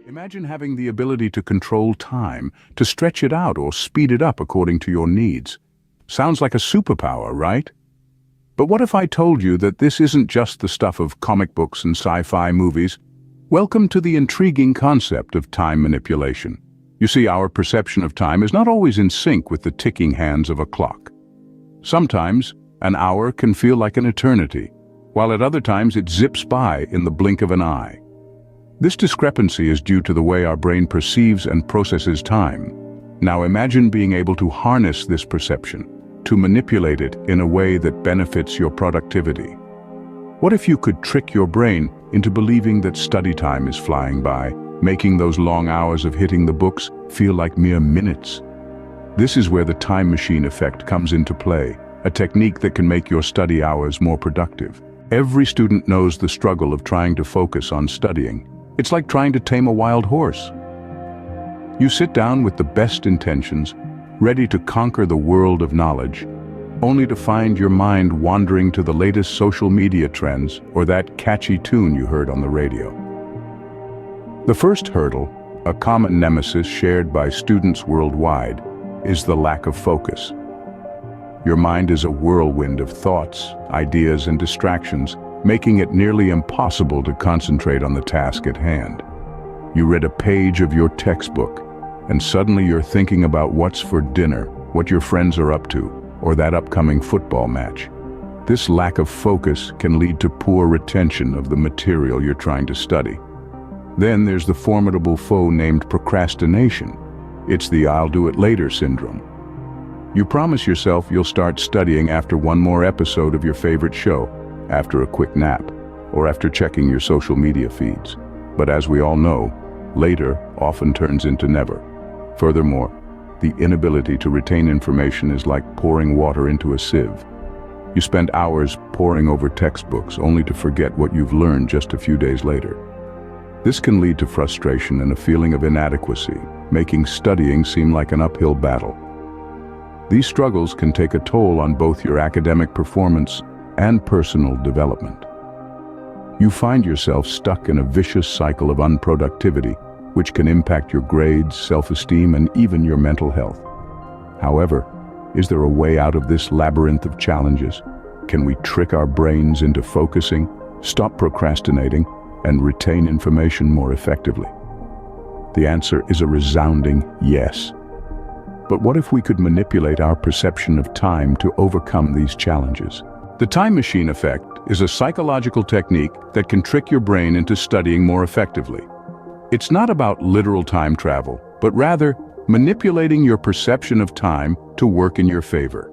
Imagine having the ability to control time, to stretch it out or speed it up according to your needs. Sounds like a superpower, right? But what if I told you that this isn't just the stuff of comic books and sci-fi movies? Welcome to the intriguing concept of time manipulation. You see, our perception of time is not always in sync with the ticking hands of a clock. Sometimes, an hour can feel like an eternity, while at other times it zips by in the blink of an eye. This discrepancy is due to the way our brain perceives and processes time. Now imagine being able to harness this perception, to manipulate it in a way that benefits your productivity. What if you could trick your brain into believing that study time is flying by, making those long hours of hitting the books feel like mere minutes? This is where the time machine effect comes into play, a technique that can make your study hours more productive. Every student knows the struggle of trying to focus on studying. It's like trying to tame a wild horse. You sit down with the best intentions, ready to conquer the world of knowledge, only to find your mind wandering to the latest social media trends or that catchy tune you heard on the radio. The first hurdle, a common nemesis shared by students worldwide, is the lack of focus. Your mind is a whirlwind of thoughts, ideas, and distractions, making it nearly impossible to concentrate on the task at hand. You read a page of your textbook, and suddenly you're thinking about what's for dinner, what your friends are up to, or that upcoming football match. This lack of focus can lead to poor retention of the material you're trying to study. Then there's the formidable foe named procrastination. It's the "I'll do it later" syndrome. You promise yourself you'll start studying after one more episode of your favorite show, after a quick nap, or after checking your social media feeds. But as we all know, later often turns into never. Furthermore, the inability to retain information is like pouring water into a sieve. You spend hours poring over textbooks only to forget what you've learned just a few days later. This can lead to frustration and a feeling of inadequacy, making studying seem like an uphill battle. These struggles can take a toll on both your academic performance and personal development. You find yourself stuck in a vicious cycle of unproductivity, which can impact your grades, self-esteem, and even your mental health. However, is there a way out of this labyrinth of challenges? Can we trick our brains into focusing, stop procrastinating, and retain information more effectively? The answer is a resounding yes. But what if we could manipulate our perception of time to overcome these challenges? The time machine effect is a psychological technique that can trick your brain into studying more effectively. It's not about literal time travel, but rather manipulating your perception of time to work in your favor.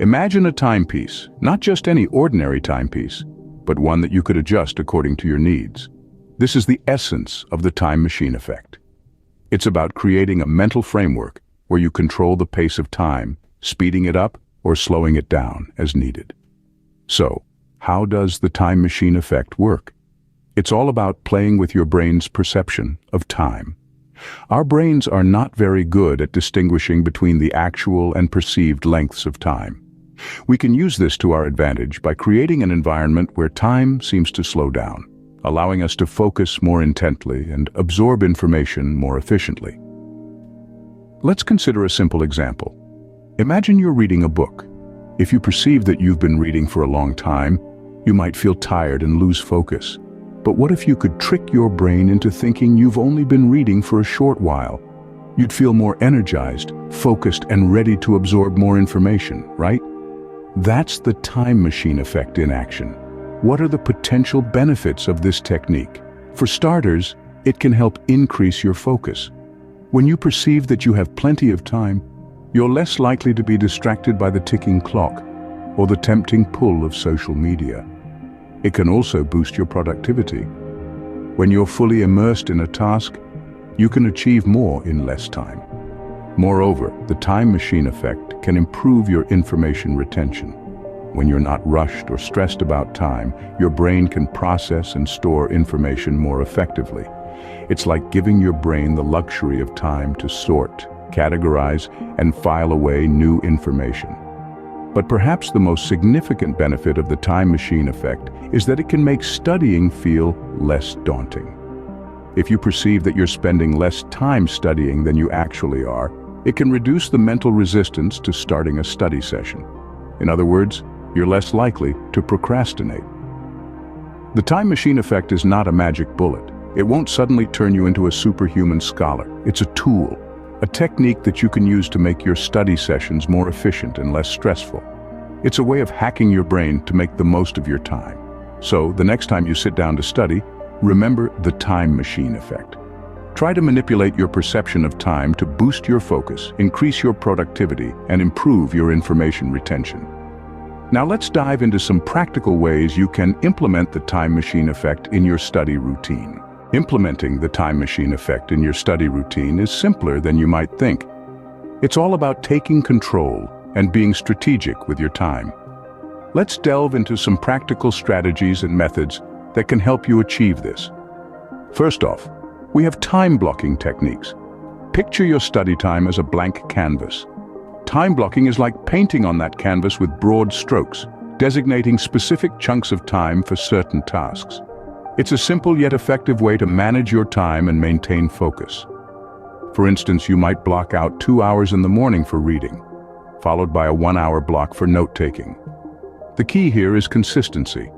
Imagine a timepiece, not just any ordinary timepiece, but one that you could adjust according to your needs. This is the essence of the time machine effect. It's about creating a mental framework where you control the pace of time, speeding it up or slowing it down as needed. So, how does the time machine effect work? It's all about playing with your brain's perception of time. Our brains are not very good at distinguishing between the actual and perceived lengths of time. We can use this to our advantage by creating an environment where time seems to slow down, allowing us to focus more intently and absorb information more efficiently. Let's consider a simple example. Imagine you're reading a book. If you perceive that you've been reading for a long time, you might feel tired and lose focus. But what if you could trick your brain into thinking you've only been reading for a short while? You'd feel more energized, focused, and ready to absorb more information, right? That's the time machine effect in action. What are the potential benefits of this technique? For starters, it can help increase your focus. When you perceive that you have plenty of time, you're less likely to be distracted by the ticking clock or the tempting pull of social media. It can also boost your productivity. When you're fully immersed in a task, you can achieve more in less time. Moreover, the time machine effect can improve your information retention. When you're not rushed or stressed about time, your brain can process and store information more effectively. It's like giving your brain the luxury of time to sort, categorize, and file away new information. But perhaps the most significant benefit of the time machine effect is that it can make studying feel less daunting. If you perceive that you're spending less time studying than you actually are, it can reduce the mental resistance to starting a study session. In other words, you're less likely to procrastinate. The time machine effect is not a magic bullet. It won't suddenly turn you into a superhuman scholar. It's a tool, a technique that you can use to make your study sessions more efficient and less stressful. It's a way of hacking your brain to make the most of your time. So, the next time you sit down to study, remember the time machine effect. Try to manipulate your perception of time to boost your focus, increase your productivity, and improve your information retention. Now let's dive into some practical ways you can implement the time machine effect in your study routine. Implementing the time machine effect in your study routine is simpler than you might think. It's all about taking control and being strategic with your time. Let's delve into some practical strategies and methods that can help you achieve this. First off, we have time blocking techniques. Picture your study time as a blank canvas. Time blocking is like painting on that canvas with broad strokes, designating specific chunks of time for certain tasks. It's a simple yet effective way to manage your time and maintain focus. For instance, you might block out 2 hours in the morning for reading, followed by a 1-hour block for note-taking. The key here is consistency.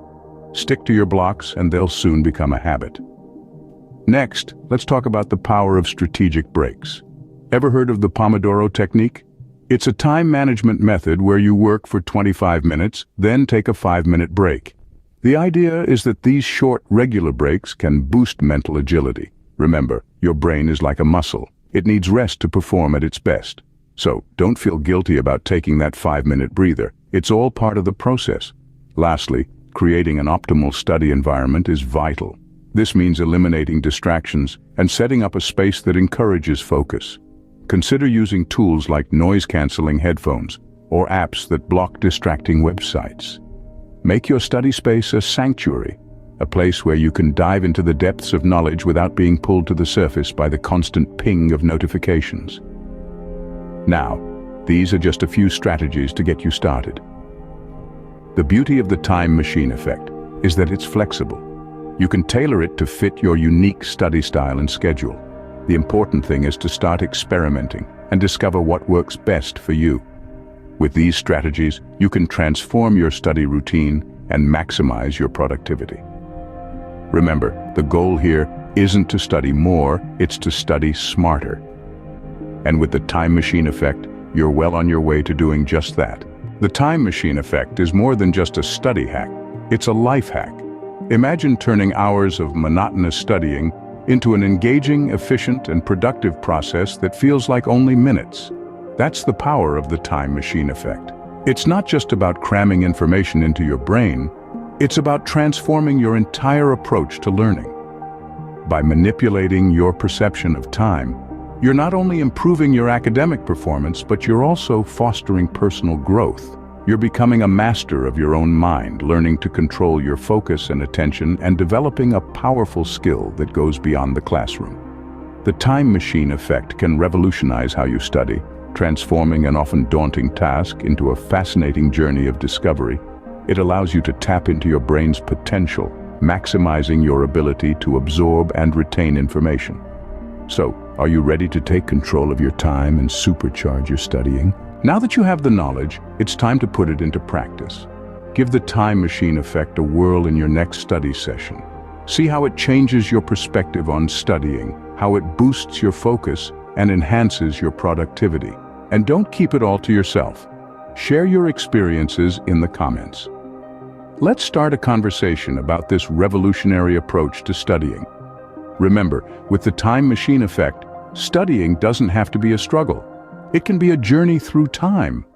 Stick to your blocks and they'll soon become a habit. Next, let's talk about the power of strategic breaks. Ever heard of the Pomodoro technique? It's a time management method where you work for 25 minutes, then take a 5-minute break. The idea is that these short, regular breaks can boost mental agility. Remember, your brain is like a muscle. It needs rest to perform at its best. So, don't feel guilty about taking that 5-minute breather. It's all part of the process. Lastly, creating an optimal study environment is vital. This means eliminating distractions and setting up a space that encourages focus. Consider using tools like noise-canceling headphones or apps that block distracting websites. Make your study space a sanctuary, a place where you can dive into the depths of knowledge without being pulled to the surface by the constant ping of notifications. Now, these are just a few strategies to get you started. The beauty of the time machine effect is that it's flexible. You can tailor it to fit your unique study style and schedule. The important thing is to start experimenting and discover what works best for you. With these strategies, you can transform your study routine and maximize your productivity. Remember, the goal here isn't to study more, it's to study smarter. And with the time machine effect, you're well on your way to doing just that. The time machine effect is more than just a study hack, it's a life hack. Imagine turning hours of monotonous studying into an engaging, efficient, and productive process that feels like only minutes. That's the power of the time machine effect. It's not just about cramming information into your brain, it's about transforming your entire approach to learning. By manipulating your perception of time, you're not only improving your academic performance, but you're also fostering personal growth. You're becoming a master of your own mind, learning to control your focus and attention, and developing a powerful skill that goes beyond the classroom. The time machine effect can revolutionize how you study, transforming an often daunting task into a fascinating journey of discovery. It allows you to tap into your brain's potential, maximizing your ability to absorb and retain information. So, are you ready to take control of your time and supercharge your studying? Now that you have the knowledge, it's time to put it into practice. Give the time machine effect a whirl in your next study session. See how it changes your perspective on studying, how it boosts your focus and enhances your productivity. And don't keep it all to yourself. Share your experiences in the comments. Let's start a conversation about this revolutionary approach to studying. Remember, with the time machine effect, studying doesn't have to be a struggle. It can be a journey through time.